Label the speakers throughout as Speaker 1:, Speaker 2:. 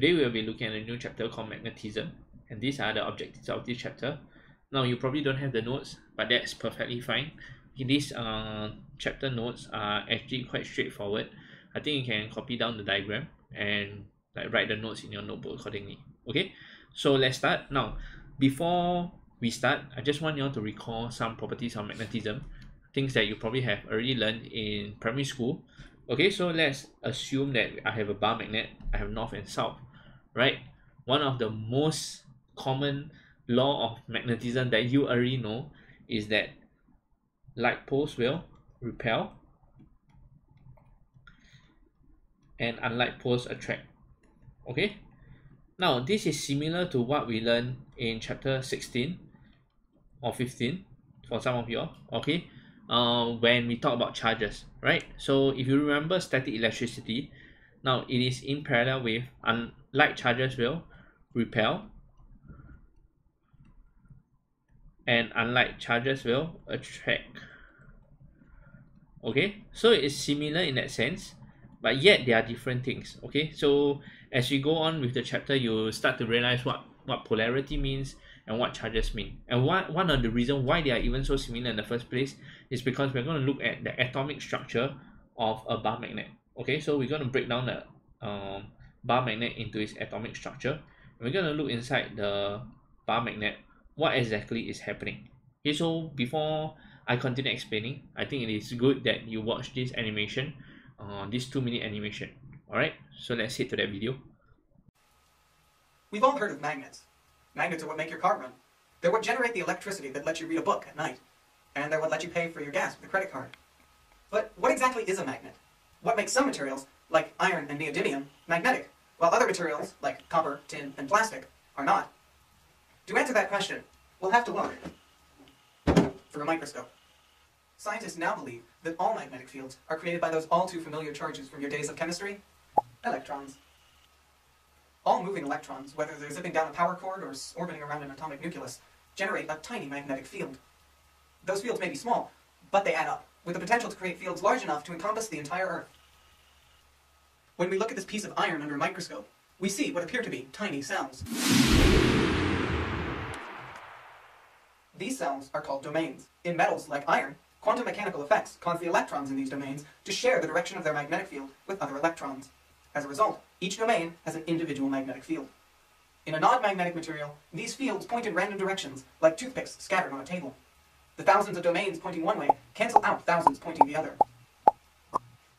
Speaker 1: Today we will be looking at a new chapter called Magnetism, and these are the objectives of this chapter. Now you probably don't have the notes, but that's perfectly fine. These chapter notes are actually quite straightforward. I think you can copy down the diagram and like write the notes in your notebook accordingly. Okay, so let's start. Now, before we start, I just want you all to recall some properties of magnetism, things that you probably have already learned in primary school. Okay, so let's assume that I have a bar magnet. I have north and south, right? One of the most common law of magnetism that you already know is that like poles will repel and unlike poles attract. Okay, now this is similar to what we learned in chapter 16 or 15 for some of you all. Okay, when we talk about charges, right? So if you remember static electricity, now it is in parallel with unlike charges will repel and unlike charges will attract. Okay, so it's similar in that sense, but yet they are different things. Okay, so as we go on with the chapter, you start to realize what polarity means and what charges mean. And one of the reasons why they are even so similar in the first place is because we're going to look at the atomic structure of a bar magnet. Okay, so we're going to break down the bar magnet into its atomic structure. We're going to look inside the bar magnet what exactly is happening. Okay, so before I continue explaining, I think it is good that you watch this animation, this 2-minute animation. Alright, so let's hit to that video.
Speaker 2: We've all heard of magnets. Magnets are what make your car run. They're what generate the electricity that lets you read a book at night. And they're what let you pay for your gas with a credit card. But what exactly is a magnet? What makes some materials, like iron and neodymium, magnetic, while other materials, like copper, tin, and plastic, are not? To answer that question, we'll have to look through a microscope. Scientists now believe that all magnetic fields are created by those all too familiar charges from your days of chemistry, electrons. All moving electrons, whether they're zipping down a power cord or orbiting around an atomic nucleus, generate a tiny magnetic field. Those fields may be small, but they add up, with the potential to create fields large enough to encompass the entire Earth. When we look at this piece of iron under a microscope, we see what appear to be tiny cells. These cells are called domains. In metals like iron, quantum mechanical effects cause the electrons in these domains to share the direction of their magnetic field with other electrons. As a result, each domain has an individual magnetic field. In a non-magnetic material, these fields point in random directions, like toothpicks scattered on a table. The thousands of domains pointing one way cancel out thousands pointing the other.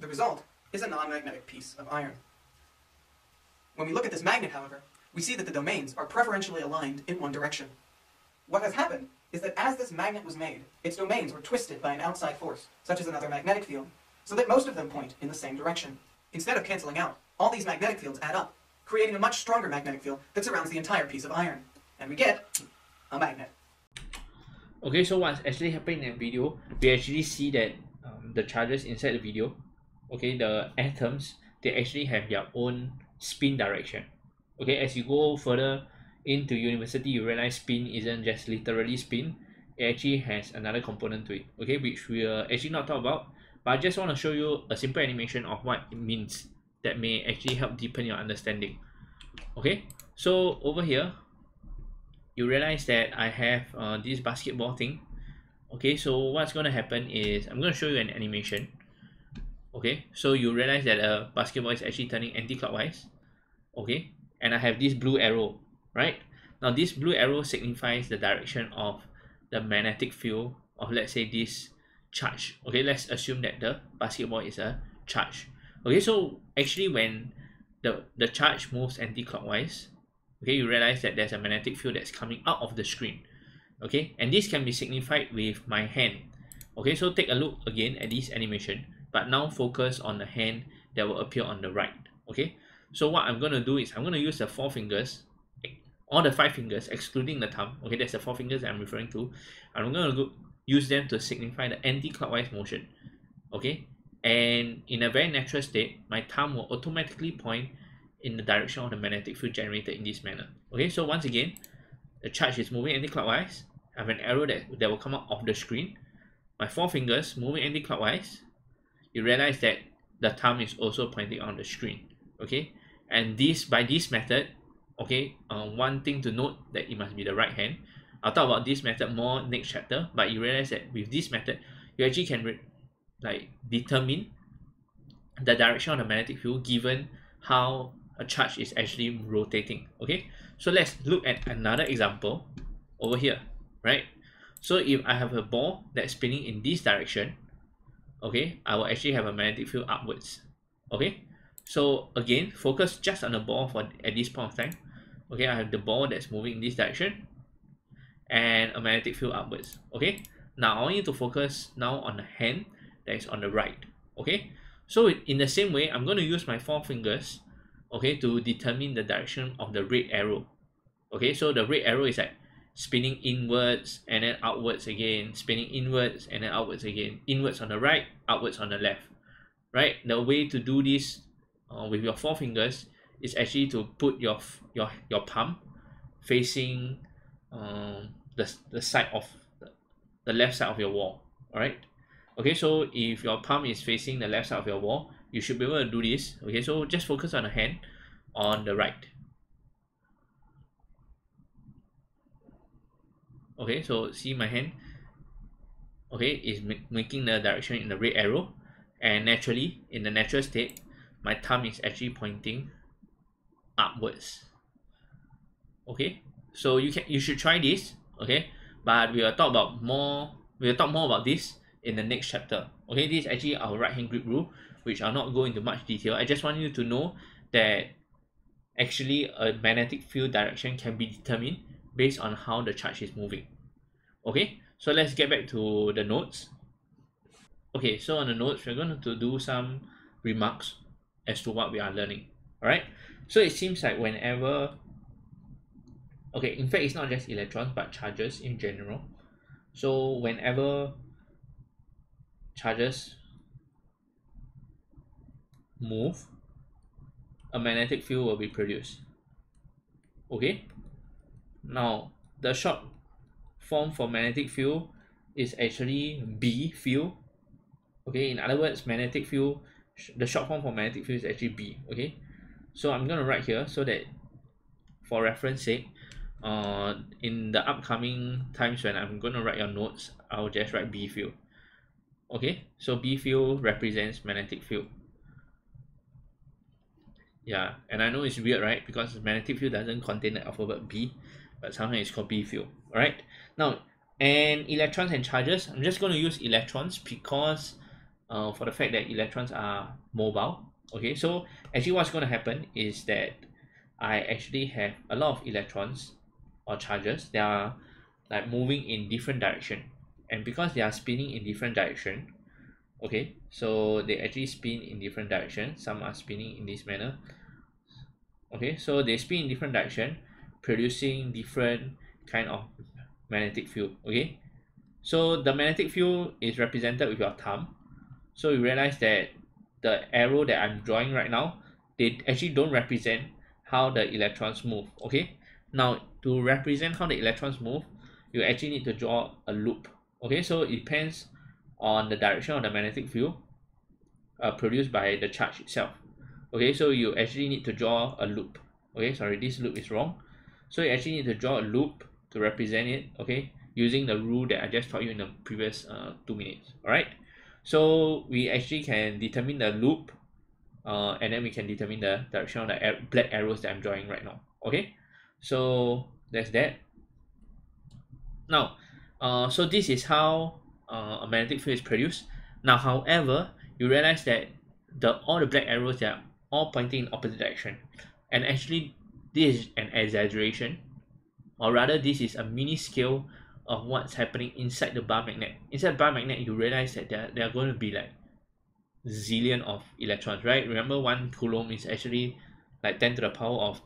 Speaker 2: The result is a non-magnetic piece of iron. When we look at this magnet, however, we see that the domains are preferentially aligned in one direction. What has happened is that as this magnet was made, its domains were twisted by an outside force, such as another magnetic field, so that most of them point in the same direction. Instead of canceling out, all these magnetic fields add up, creating a much stronger magnetic field that surrounds the entire piece of iron. And we get a magnet.
Speaker 1: Okay, so what's actually happening in that video, we actually see that the charges inside the video, okay, the atoms, they actually have their own spin direction. Okay, as you go further into university, you realize spin isn't just literally spin, it actually has another component to it, okay, which we'll actually not talk about, but I just want to show you a simple animation of what it means that may actually help deepen your understanding. Okay, so over here you realize that I have this basketball thing. Okay, so what's going to happen is I'm going to show you an animation. Okay, so you realize that a basketball is actually turning anti-clockwise. Okay, and I have this blue arrow, right? Now this blue arrow signifies the direction of the magnetic field of, let's say, this charge. Okay, let's assume that the basketball is a charge. Okay, so actually when the charge moves anti-clockwise, okay, you realize that there's a magnetic field that's coming out of the screen. Okay, and this can be signified with my hand. Okay, so take a look again at this animation, but now focus on the hand that will appear on the right. Okay, so what I'm going to do is I'm going to use the 4 fingers, or the 5 fingers excluding the thumb. Okay, that's the 4 fingers that I'm referring to. I'm going to use them to signify the anti-clockwise motion. Okay, and in a very natural state, my thumb will automatically point in the direction of the magnetic field generated in this manner. Okay, so once again, the charge is moving anti-clockwise. I have an arrow that will come out of the screen. My 4 fingers moving anti-clockwise. You realize that the thumb is also pointing on the screen. Okay, And this, by this method, okay, one thing to note that it must be the right hand. I'll talk about this method more next chapter, but you realize that with this method you actually can like determine the direction of the magnetic field given how a charge is actually rotating. Okay, so let's look at another example over here, right? So if I have a ball that's spinning in this direction, okay, I will actually have a magnetic field upwards. Okay, so again, focus just on the ball for at this point of time. Okay, I have the ball that's moving in this direction and a magnetic field upwards. Okay, now I want you to focus now on the hand that is on the right. Okay, so in the same way, I'm going to use my four fingers, okay, to determine the direction of the red arrow. Okay, so the red arrow is like spinning inwards and then outwards again, spinning inwards and then outwards again, inwards on the right, outwards on the left, right? The way to do this with your four fingers is actually to put your palm facing the side of the left side of your wall. All right, okay, so if your palm is facing the left side of your wall, you should be able to do this. Okay, so just focus on the hand on the right. Okay, so see my hand, okay, is making the direction in the red arrow, and naturally in the natural state my thumb is actually pointing upwards. Okay, so you should try this. Okay, but we'll talk more about this in the next chapter. Okay, this is actually our right hand grip rule, which I'll not go into much detail. I just want you to know that actually a magnetic field direction can be determined based on how the charge is moving. Okay, so let's get back to the notes. Okay, so on the notes, we're going to do some remarks as to what we are learning. All right, so it seems like whenever, okay, in fact it's not just electrons but charges in general. So whenever charges move, a magnetic field will be produced. Okay, now the short form for magnetic field is actually B field. Okay, in other words, magnetic field, the short form for magnetic field is actually B. Okay, so I'm going to write here so that for reference sake, in the upcoming times when I'm going to write your notes, I'll just write B field. Okay, so B field represents magnetic field. Yeah, and I know it's weird, right? Because magnetic field doesn't contain the alphabet B, but somehow it's called B field. All right, now, and electrons and charges, I'm just going to use electrons because for the fact that electrons are mobile. Okay, so actually what's going to happen is that I actually have a lot of electrons or charges. They are like moving in different direction, and because they are spinning in different direction, okay, so they actually spin in different direction. Some are spinning in this manner. Okay, so they spin in different direction, producing different kind of magnetic field. Okay, so the magnetic field is represented with your thumb. So you realize that the arrow that I'm drawing right now, they actually don't represent how the electrons move. Okay, now to represent how the electrons move, you actually need to draw a loop. Okay, so it depends on the direction of the magnetic field produced by the charge itself. Okay, so you actually need to draw a loop. Okay, sorry, this loop is wrong. So you actually need to draw a loop to represent it. Okay, using the rule that I just taught you in the previous 2 minutes. All right, so we actually can determine the loop, and then we can determine the direction of the black arrows that I'm drawing right now. Okay, so that's that. Now, so this is how a magnetic field is produced. Now, however, you realize that all the black arrows, they are all pointing in opposite direction, and actually this is an exaggeration, or rather this is a mini scale of what's happening inside the bar magnet. Inside the bar magnet, you realize that there are going to be like zillion of electrons, right? Remember, 1 coulomb is actually like 10 to the power of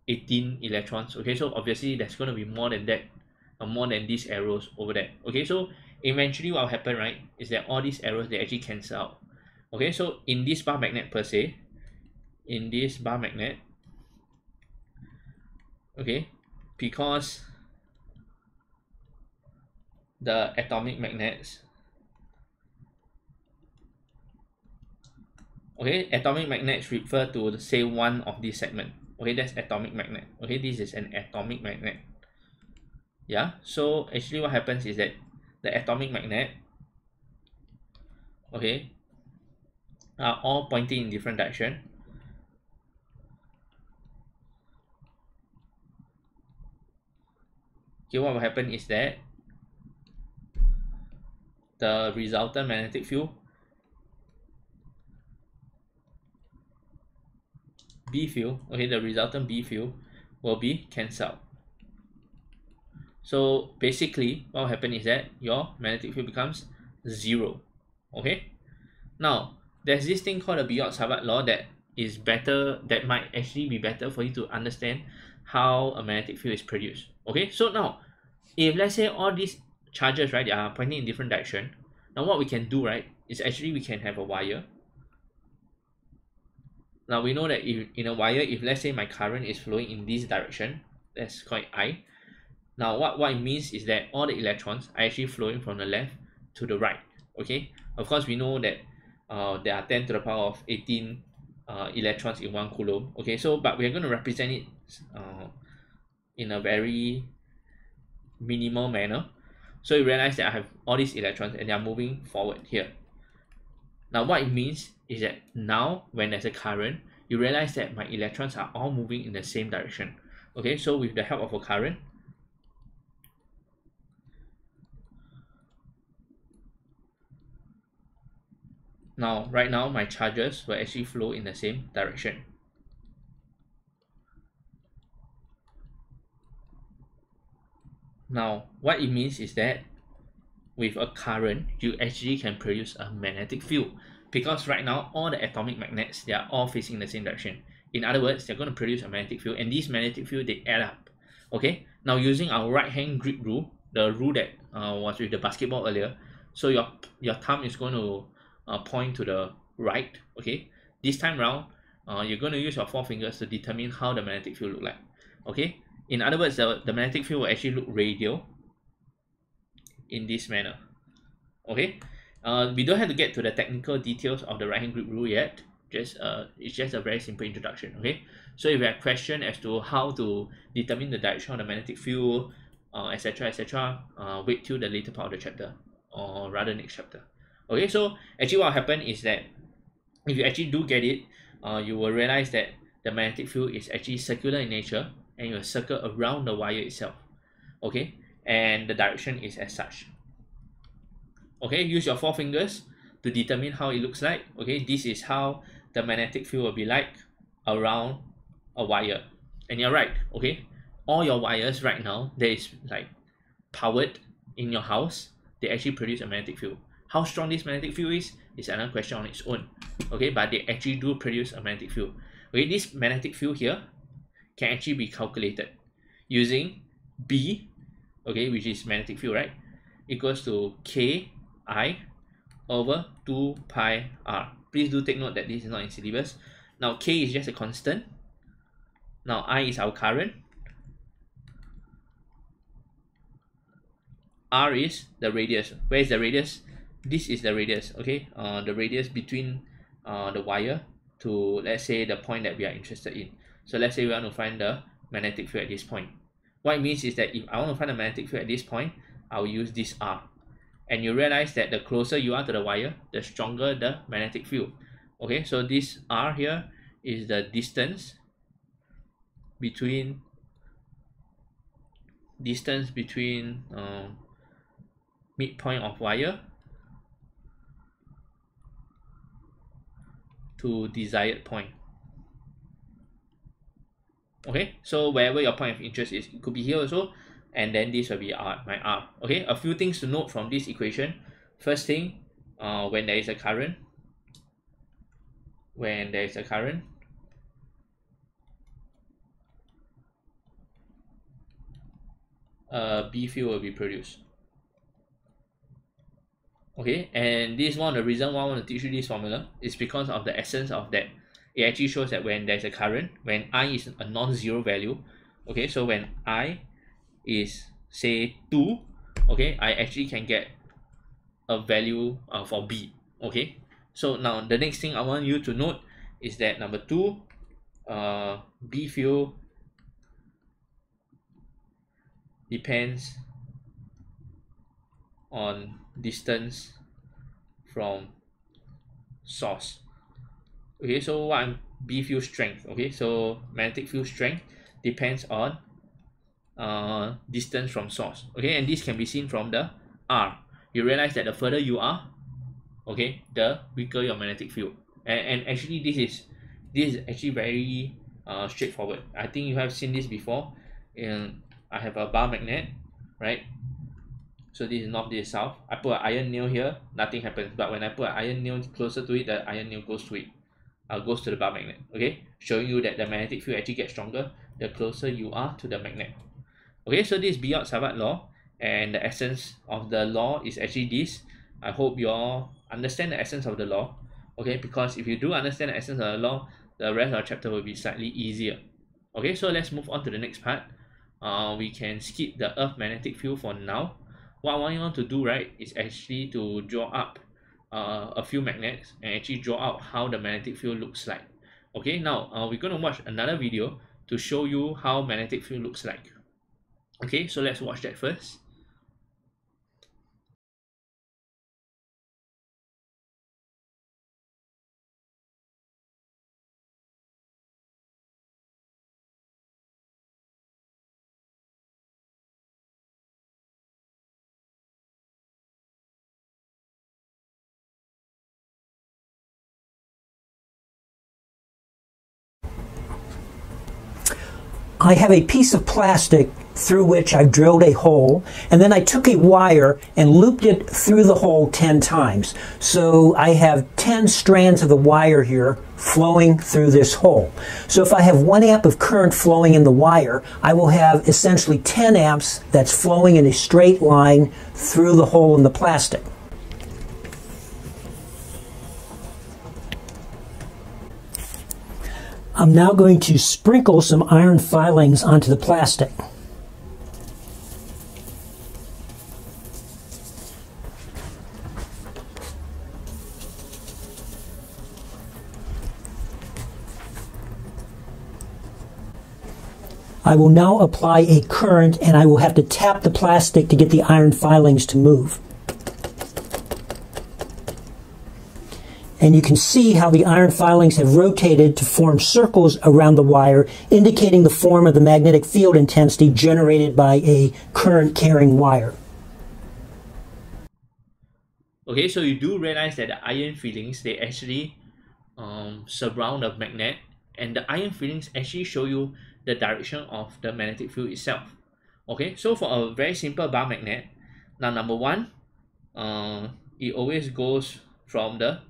Speaker 1: 18 electrons. Okay, so obviously there's going to be more than that, more than these arrows over there. Okay, so eventually what will happen, right, is that all these arrows, they actually cancel out. Okay, so in this bar magnet per se, in this bar magnet, okay, because the atomic magnets Okay, atomic magnets refer to the say one of this segment. Okay, that's atomic magnet. Okay, this is an atomic magnet. Yeah, so actually what happens is that the atomic magnet, okay, are all pointing in different direction. Okay, what will happen is that the resultant magnetic field B field, okay, the resultant B field will be cancelled. So basically what will happen is that your magnetic field becomes 0. Okay, now there's this thing called the Biot-Savart law that is better, that might actually be better for you to understand how a magnetic field is produced. Okay, so now if let's say all these charges, right, they are pointing in different direction, now what we can do, right, is actually we can have a wire. Now we know that if in a wire, if let's say my current is flowing in this direction, that's called I. Now what it means is that all the electrons are actually flowing from the left to the right. Okay, of course we know that there are 10 to the power of 18 electrons in 1 coulomb. Okay, so but we are going to represent it in a very minimal manner. So you realize that I have all these electrons and they are moving forward here. Now what it means is that now when there's a current, you realize that my electrons are all moving in the same direction. Okay, so with the help of a current, now right now my charges will actually flow in the same direction. Now what it means is that with a current, you actually can produce a magnetic field, because right now all the atomic magnets, they are all facing the same direction. In other words, they're going to produce a magnetic field, and these magnetic field, they add up. Okay, now using our right hand grip rule, the rule that was with the basketball earlier, so your thumb is going to point to the right. Okay, this time round you're going to use your 4 fingers to determine how the magnetic field look like. Okay, in other words, the magnetic field will actually look radial in this manner. Okay, we don't have to get to the technical details of the right hand grip rule yet. Just it's just a very simple introduction. Okay, so if you have question as to how to determine the direction of the magnetic field, etc, etc, wait till the later part of the chapter, or rather next chapter. Okay, so actually what will happen is that if you actually do get it, you will realize that the magnetic field is actually circular in nature, and you will circle around the wire itself. Okay, and the direction is as such. Okay, use your 4 fingers to determine how it looks like. Okay, this is how the magnetic field will be like around a wire. And you're right. Okay, all your wires right now that is like powered in your house, they actually produce a magnetic field. How strong this magnetic field is another question on its own. Okay, but they actually do produce a magnetic field. Okay, this magnetic field here can actually be calculated using B, okay, which is magnetic field, right, equals to K I over 2 pi r. Please do take note that this is not in syllabus. Now K is just a constant. Now I is our current. R is the radius. Where is the radius? This is the radius. Okay, the radius between the wire to, let's say, the point that we are interested in. So let's say we want to find the magnetic field at this point. What it means is that if I want to find the magnetic field at this point, I'll use this R. And you realize that the closer you are to the wire, the stronger the magnetic field. Okay, so this R here is the distance between midpoint of wire to desired point. Okay, so wherever your point of interest is, it could be here also, and then this will be my R. Okay, a few things to note from this equation. First thing, when there is a current, B field will be produced. Okay, and this is one of the reasons why I want to teach you this formula, is because of the essence of that. It actually shows that when there's a current, when I is a non-zero value, okay, so when I is say 2, okay, I actually can get a value for B. Okay, So now the next thing I want you to note is that number 2, B field depends on distance from source. Okay, so what I'm B field strength. Okay, so magnetic field strength depends on distance from source. Okay, and this can be seen from the R. You realize that the further you are, okay, the weaker your magnetic field. And actually this is actually very straightforward. I think you have seen this before. I have a bar magnet, right? So this is north, this is south. I put an iron nail here, nothing happens. But when I put an iron nail closer to it, the iron nail goes to it. Goes to the bar magnet. Okay, showing you that the magnetic field actually gets stronger the closer you are to the magnet. Okay, so this is Biot-Savart law, and the essence of the law is actually this. I hope you all understand the essence of the law. Okay, because if you do understand the essence of the law, the rest of the chapter will be slightly easier. Okay, so let's move on to the next part. We can skip the Earth magnetic field for now. What I want you to do, right, is actually to draw up a few magnets and actually draw out how the magnetic field looks like. Okay, now we're going to watch another video to show you how magnetic field looks like. Okay, so let's watch that first.
Speaker 3: I have a piece of plastic through which I've drilled a hole, and then I took a wire and looped it through the hole 10 times. So I have 10 strands of the wire here flowing through this hole. So if I have 1 amp of current flowing in the wire, I will have essentially 10 amps that's flowing in a straight line through the hole in the plastic. I'm now going to sprinkle some iron filings onto the plastic. I will now apply a current, and I will have to tap the plastic to get the iron filings to move. And you can see how the iron filings have rotated to form circles around the wire, indicating the form of the magnetic field intensity generated by a current-carrying wire.
Speaker 1: Okay, so you do realize that the iron filings, they actually surround the magnet, and the iron filings actually show you the direction of the magnetic field itself. Okay, so for a very simple bar magnet, now number 1, it always goes from the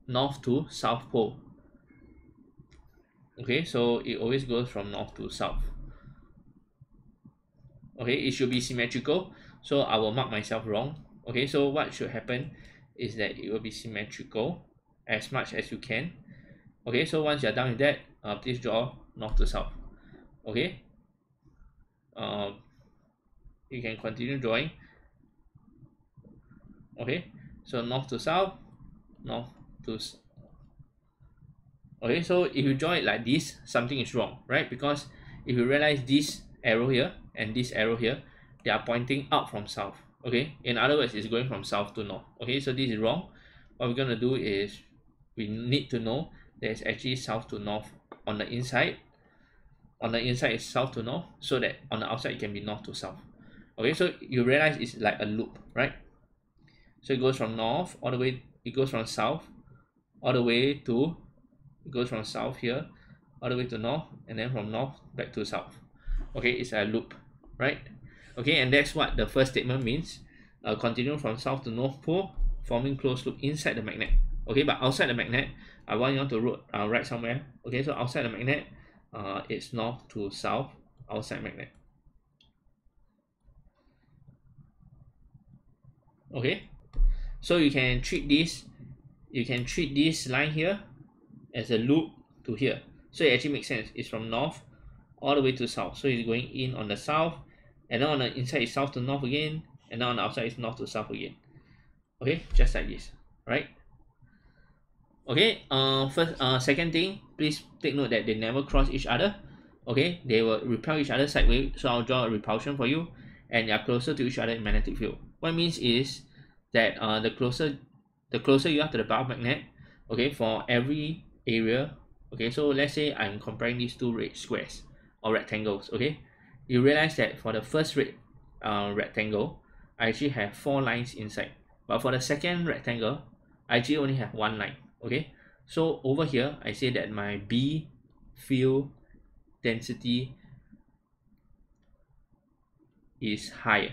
Speaker 1: north to south pole. Okay, so it always goes from north to south. Okay, it should be symmetrical, so I will mark myself wrong. Okay, so what should happen is that it will be symmetrical as much as you can. Okay, so once you're done with that, please draw north to south. Okay, you can continue drawing. Okay, so north to south, north to okay, so if you draw it like this, something is wrong, right? Because if you realize this arrow here and this arrow here, they are pointing out from south. Okay, in other words, it's going from south to north. Okay, so this is wrong. What we're going to do is we need to know there's actually south to north on the inside. On the inside is south to north, so that on the outside it can be north to south. Okay, so you realize it's like a loop, right? So it goes from north all the way, it goes from south all the way to, it goes from south here all the way to north, and then from north back to south. Okay, it's a loop, right? Okay, and that's what the first statement means. Continue from south to north pole, forming closed loop inside the magnet. Okay, but outside the magnet, I want you to write somewhere. Okay, so outside the magnet, it's north to south outside magnet. Okay, so you can treat this line here as a loop to here. So it actually makes sense. It's from north all the way to south. So it's going in on the south, and then on the inside is south to north again, and now on the outside is north to south again. Okay, just like this, right? Okay, second thing, please take note that they never cross each other. Okay, they will repel each other sideways, so I'll draw a repulsion for you, and they are closer to each other in magnetic field. What it means is that the closer you are to the bar magnet, okay, for every area, okay, so let's say I'm comparing these two red squares or rectangles, okay, you realize that for the first rectangle, I actually have 4 lines inside, but for the second rectangle, I actually only have 1 line. Okay, so over here I say that my B field density is higher.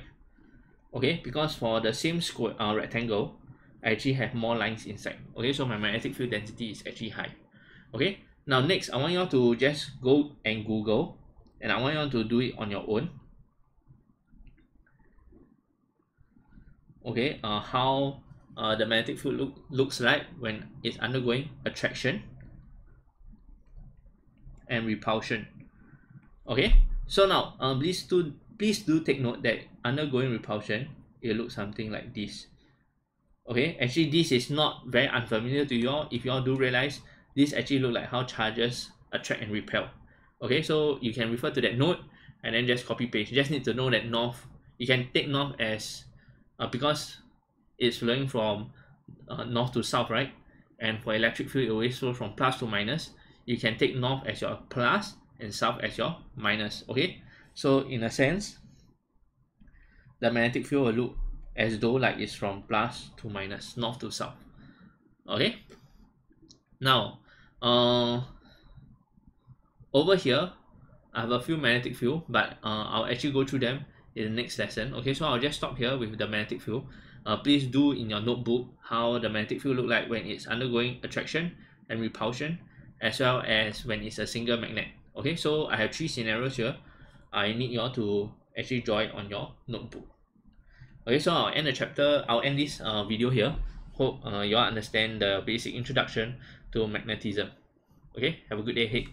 Speaker 1: Okay, because for the same square rectangle, I actually have more lines inside. Okay, so my magnetic field density is actually high. Okay, now next I want you all to just go and Google, and I want you all to do it on your own. Okay, how the magnetic field looks like when it's undergoing attraction and repulsion. Okay, so now please do take note that undergoing repulsion, it looks something like this. Okay, actually this is not very unfamiliar to you all. If you all do realize, this actually look like how charges attract and repel. Okay, so you can refer to that note and then just copy paste. You just need to know that north, you can take north as because it's flowing from north to south, right? And for electric field, it always flows from plus to minus. You can take north as your plus and south as your minus. Okay, so in a sense, the magnetic field will look as though like it's from plus to minus, north to south. Okay, now over here I have a few magnetic field, but I'll actually go through them in the next lesson. Okay, so I'll just stop here with the magnetic field. Please do in your notebook how the magnetic field look like when it's undergoing attraction and repulsion, as well as when it's a single magnet. Okay, so I have 3 scenarios here. I need you all to actually draw it on your notebook. Okay, so I'll end this video here. Hope you all understand the basic introduction to magnetism. Okay, have a good day ahead.